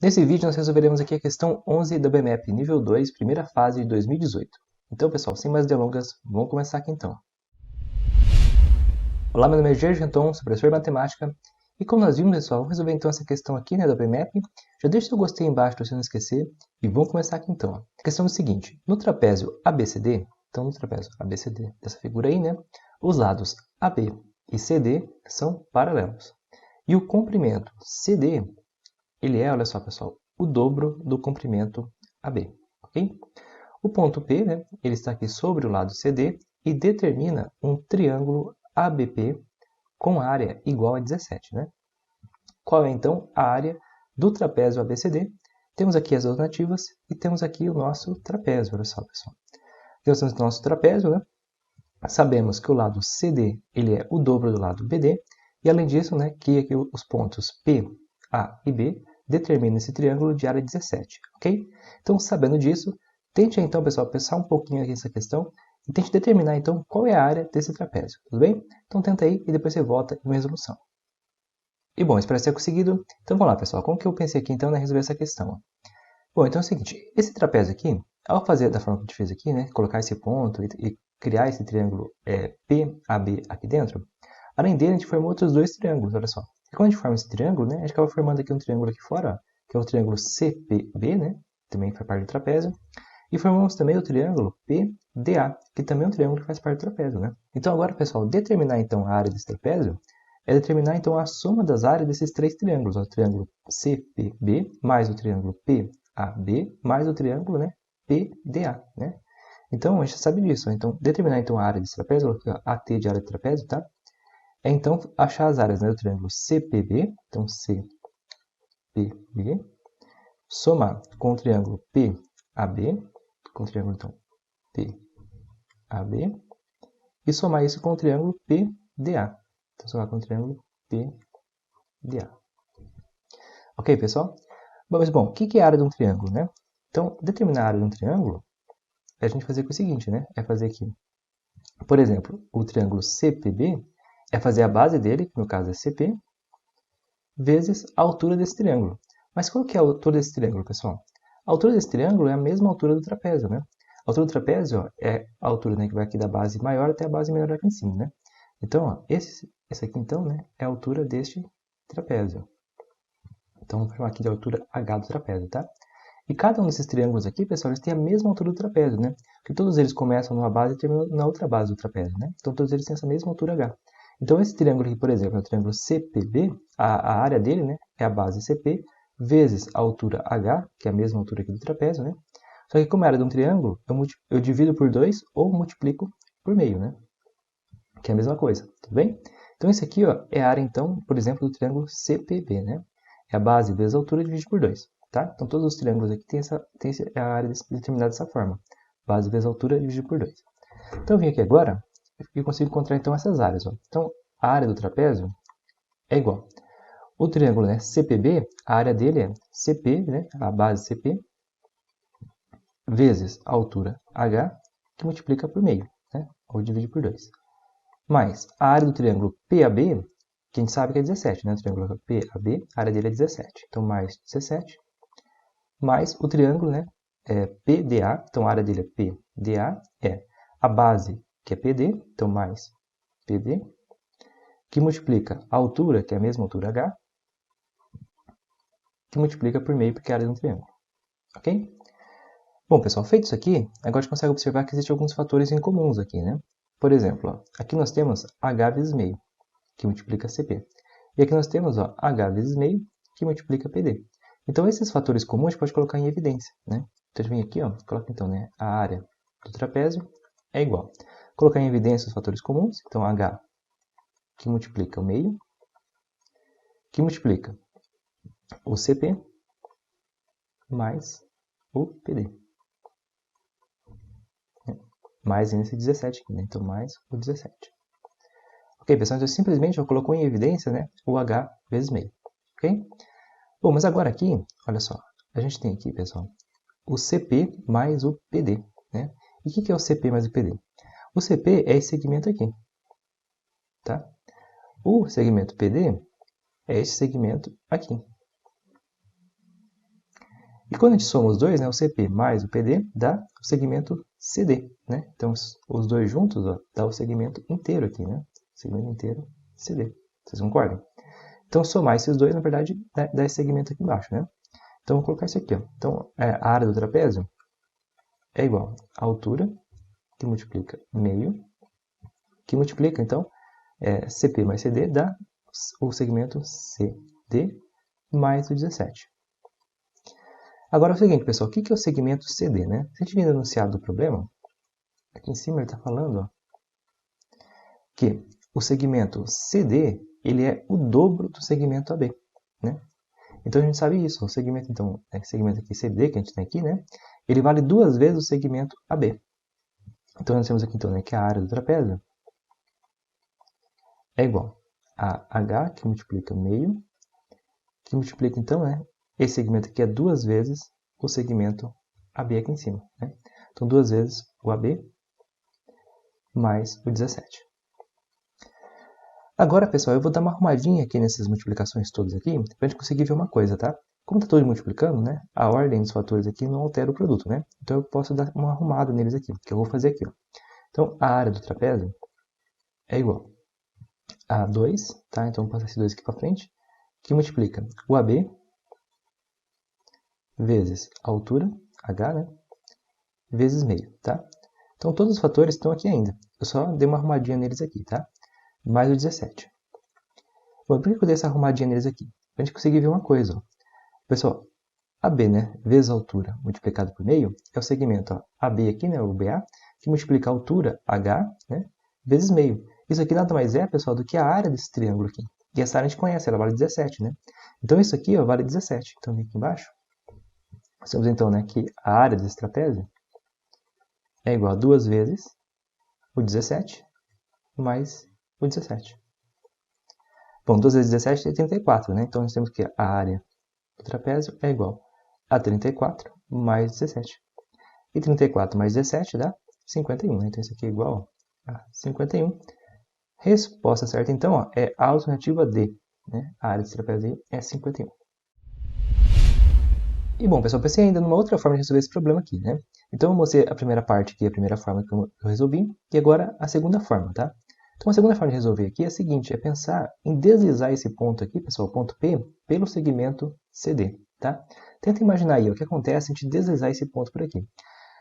Nesse vídeo nós resolveremos aqui a questão 11 da BMAP, nível 2, primeira fase de 2018. Então, pessoal, sem mais delongas, vamos começar aqui então. Olá, meu nome é Gerson Anton, sou professor de matemática. E como nós vimos, pessoal, vamos resolver então essa questão aqui, da BMAP. Já deixa seu gostei embaixo para você não esquecer. E vamos começar aqui então. A questão é o seguinte, no trapézio ABCD, então no trapézio ABCD, dessa figura aí, os lados AB e CD são paralelos. E o comprimento CD, ele é, olha só, pessoal, o dobro do comprimento AB, ok? O ponto P, ele está aqui sobre o lado CD e determina um triângulo ABP com área igual a 17, Qual é, então, a área do trapézio ABCD? Temos aqui as alternativas e temos aqui o nosso trapézio, olha só, pessoal. Temos o nosso trapézio, Sabemos que o lado CD, ele é o dobro do lado BD, e além disso, que aqui os pontos P, A e B determinam esse triângulo de área 17, ok? Então, sabendo disso, tente então, pessoal, pensar um pouquinho aqui nessa questão e tente determinar então qual é a área desse trapézio, tudo bem? Então tenta aí e depois você volta em uma resolução. E bom, espero ter conseguido. Então vamos lá, pessoal, como que eu pensei aqui então em resolver essa questão? Bom, então é o seguinte, esse trapézio aqui, ao fazer da forma que a gente fez aqui, colocar esse ponto e criar esse triângulo PAB aqui dentro, além dele a gente formou outros dois triângulos, olha só. E quando a gente forma esse triângulo, a gente acaba formando aqui um triângulo aqui fora, ó, que é o triângulo CPB, também faz parte do trapézio, e formamos também o triângulo PDA, que também é um triângulo que faz parte do trapézio, Então agora, pessoal, determinar então a área desse trapézio é determinar então a soma das áreas desses três triângulos, o triângulo CPB mais o triângulo PAB mais o triângulo, PDA, Então a gente sabe disso, então determinar então a área desse trapézio, AT de área de trapézio, tá? É então achar as áreas, do triângulo CPB, então CPB, somar com o triângulo PAB, com o triângulo então PAB, e somar isso com o triângulo PDA. Então somar com o triângulo PDA. Ok, pessoal? Mas bom, o que é a área de um triângulo, Então, determinar a área de um triângulo é a gente fazer com o seguinte, É fazer aqui, por exemplo, o triângulo CPB é fazer a base dele, que no caso é CP, vezes a altura desse triângulo. Mas qual que é a altura desse triângulo, pessoal? A altura desse triângulo é a mesma altura do trapézio, A altura do trapézio é a altura que vai aqui da base maior até a base menor aqui em cima, Então, ó, esse aqui, então, é a altura deste trapézio. Então, vamos chamar aqui de altura H do trapézio, tá? E cada um desses triângulos aqui, pessoal, eles têm a mesma altura do trapézio, Porque todos eles começam numa base e terminam na outra base do trapézio, Então, todos eles têm essa mesma altura H. Então, esse triângulo aqui, por exemplo, é o triângulo CPB, a área dele, é a base CP, vezes a altura H, que é a mesma altura aqui do trapézio, Só que como é a área de um triângulo, eu divido por 2 ou multiplico por meio, Que é a mesma coisa, tudo bem? Então, esse aqui, ó, é a área, então, por exemplo, do triângulo CPB, É a base vezes a altura dividido por 2, tá? Então, todos os triângulos aqui têm a área determinada dessa forma. Base vezes a altura dividido por 2. Então, eu vim aqui agora e consigo encontrar, então, essas áreas, ó. Então, a área do trapézio é igual. O triângulo, CPB, a área dele é CP, a base CP, vezes a altura H, que multiplica por meio, ou divide por 2. Mais a área do triângulo PAB, que a gente sabe que é 17, O triângulo PAB, a área dele é 17. Então, mais 17. Mais o triângulo, PDA, então a área dele é PDA, é a base, que é PD, então mais PD, que multiplica a altura, que é a mesma altura H, que multiplica por meio, porque é a área de um triângulo. Ok? Bom, pessoal, feito isso aqui, agora a gente consegue observar que existem alguns fatores incomuns aqui, Por exemplo, ó, aqui nós temos H vezes meio, que multiplica CP. E aqui nós temos H vezes meio, que multiplica PD. Então, esses fatores comuns a gente pode colocar em evidência, Então, a gente vem aqui, coloca então, a área do trapézio é igual. Colocar em evidência os fatores comuns, então H, que multiplica o meio, que multiplica o CP, mais o PD. Mais esse 17 aqui, Então, mais o 17. Ok, pessoal, então simplesmente eu colocou em evidência, o H vezes meio, ok? Bom, mas agora aqui, olha só, a gente tem aqui, pessoal, o CP mais o PD, E o que é o CP mais o PD? O CP é esse segmento aqui, tá? O segmento PD é esse segmento aqui. E quando a gente soma os dois, né, o CP mais o PD, dá o segmento CD, né? Então, os dois juntos, ó, dá o segmento inteiro aqui, né? Segmento inteiro CD. Vocês concordam? Então, somar esses dois, na verdade, dá esse segmento aqui embaixo, né? Então, vou colocar isso aqui, ó. Então, a área do trapézio é igual à altura, que multiplica meio, que multiplica, então, CP mais CD dá o segmento CD mais o 17. Agora é o seguinte, pessoal, o que é o segmento CD, né? Se a gente vir no enunciado do problema, aqui em cima ele está falando ó, que o segmento CD ele é o dobro do segmento AB, né? Então a gente sabe isso, o segmento, então, segmento aqui CD que a gente tem aqui, né? Ele vale duas vezes o segmento AB. Então nós temos aqui então, né, que a área do trapézio é igual a H, que multiplica meio, que multiplica então, né, esse segmento aqui é duas vezes o segmento AB aqui em cima, né? Então duas vezes o AB mais o 17. Agora, pessoal, eu vou dar uma arrumadinha aqui nessas multiplicações todas aqui, para a gente conseguir ver uma coisa, tá? Como está todo multiplicando, né, a ordem dos fatores aqui não altera o produto, né? Então eu posso dar uma arrumada neles aqui, que eu vou fazer aqui, ó. Então a área do trapézio é igual a 2, tá? Então vou passar esse 2 aqui para frente, que multiplica o AB vezes a altura, H, né? Vezes meio, tá? Então todos os fatores estão aqui ainda. Eu só dei uma arrumadinha neles aqui, tá? Mais o 17. Bom, por que eu dei essa arrumadinha neles aqui? Pra gente conseguir ver uma coisa, ó. Pessoal, AB, né, vezes a altura multiplicado por meio, é o segmento, ó, AB aqui, né, o BA, que multiplica a altura, H, né, vezes meio. Isso aqui nada mais é, pessoal, do que a área desse triângulo aqui. E essa área a gente conhece, ela vale 17, né? Então isso aqui, ó, vale 17. Então aqui embaixo, nós temos então, né, que a área desse trapézio é igual a 2 vezes o 17 mais o 17. Bom, 2 vezes 17 é 34, né? Então nós temos que a área do trapézio é igual a 34 mais 17. E 34 mais 17 dá 51, né? Então isso aqui é igual a 51. Resposta certa, então, ó, é a alternativa D, né? A área desse trapézio é 51. E bom, pessoal, pensei ainda numa outra forma de resolver esse problema aqui, né? Então eu mostrei a primeira parte aqui, a primeira forma que eu resolvi, e agora a segunda forma, tá? Então a segunda forma de resolver aqui é a seguinte, é pensar em deslizar esse ponto aqui, pessoal, ponto P, pelo segmento CD, tá? Tenta imaginar aí ó, o que acontece se a gente deslizar esse ponto por aqui.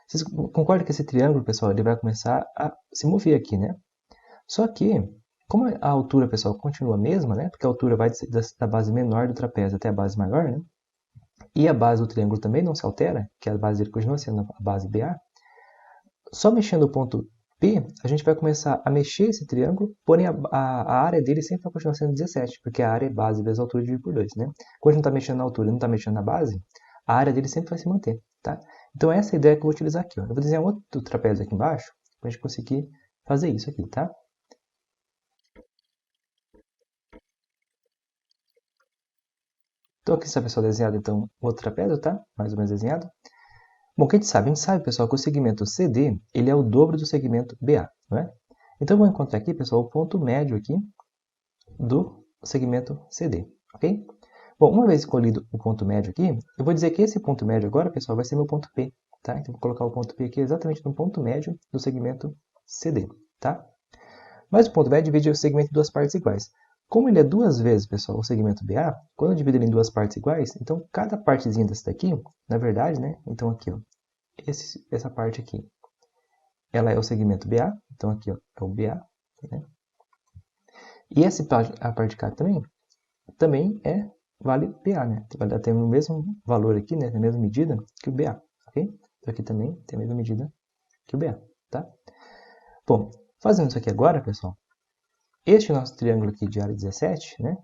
Vocês concordam que esse triângulo, pessoal, ele vai começar a se mover aqui, né? Só que, como a altura, pessoal, continua a mesma, né? Porque a altura vai da base menor do trapézio até a base maior, né? E a base do triângulo também não se altera, que a base dele continua sendo a base BA. Só mexendo o ponto P, a gente vai começar a mexer esse triângulo, porém a área dele sempre vai continuar sendo 17, porque a área é base vezes a altura dividido por 2, né? Quando a gente não está mexendo na altura e não está mexendo na base, a área dele sempre vai se manter, tá? Então essa é a ideia que eu vou utilizar aqui, ó. Eu vou desenhar um outro trapézio aqui embaixo, para a gente conseguir fazer isso aqui, tá? Então aqui está, pessoal, desenhado então o outro trapézio, tá? Mais ou menos desenhado. Bom, o que a gente sabe? A gente sabe, pessoal, que o segmento CD ele é o dobro do segmento BA, não é? Então, eu vou encontrar aqui, pessoal, o ponto médio aqui do segmento CD, ok? Bom, uma vez escolhido o ponto médio aqui, eu vou dizer que esse ponto médio agora, pessoal, vai ser meu ponto P, tá? Então, vou colocar o ponto P aqui exatamente no ponto médio do segmento CD, tá? Mas o ponto médio divide o segmento em duas partes iguais. Como ele é duas vezes, pessoal, o segmento BA, quando eu divido ele em duas partes iguais, então cada partezinha dessa daqui, na verdade, né? Então aqui, ó, essa parte aqui, ela é o segmento BA, então aqui ó, é o BA, né? E a parte de cá também vale BA, né? Vai ter o mesmo valor aqui, né? A mesma medida que o BA, ok? Então aqui também tem a mesma medida que o BA, tá? Bom, fazendo isso aqui agora, pessoal, este nosso triângulo aqui de área 17, né?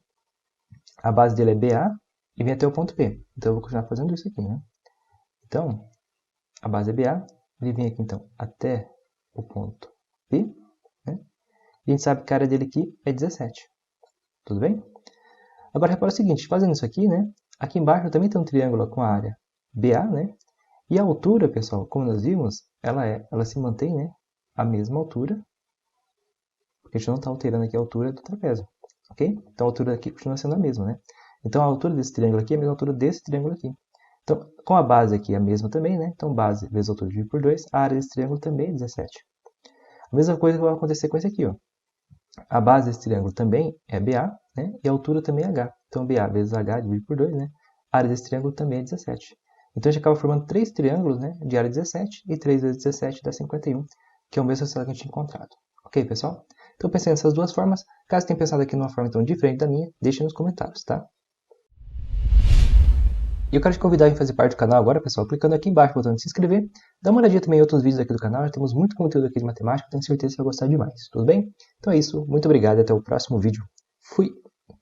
A base dele é BA e vem até o ponto P. Então eu vou continuar fazendo isso aqui, né? Então, a base é BA, ele vem aqui então até o ponto P, né? E a gente sabe que a área dele aqui é 17. Tudo bem? Agora repara o seguinte, fazendo isso aqui, né? Aqui embaixo também tem um triângulo com a área BA, né? E a altura, pessoal, como nós vimos, ela se mantém, né? A mesma altura, porque a gente não está alterando aqui a altura do trapézio, ok? Então a altura aqui continua sendo a mesma, né? Então a altura desse triângulo aqui é a mesma altura desse triângulo aqui. Então, com a base aqui a mesma também, né? Então, base vezes altura dividido por 2, a área desse triângulo também é 17. A mesma coisa que vai acontecer com esse aqui, ó. A base desse triângulo também é BA, né? E a altura também é H. Então, BA vezes H dividido por 2, né? A área desse triângulo também é 17. Então, a gente acaba formando 3 triângulos, né? De área 17, e 3 vezes 17 dá 51, que é o mesmo resultado que a gente tinha encontrado. Ok, pessoal? Então, pensei nessas duas formas. Caso tenha pensado aqui numa forma então diferente da minha, deixe nos comentários, tá? E eu quero te convidar a fazer parte do canal agora, pessoal, clicando aqui embaixo no botão de se inscrever. Dá uma olhadinha também em outros vídeos aqui do canal, já temos muito conteúdo aqui de matemática, tenho certeza que você vai gostar demais, tudo bem? Então é isso, muito obrigado e até o próximo vídeo. Fui!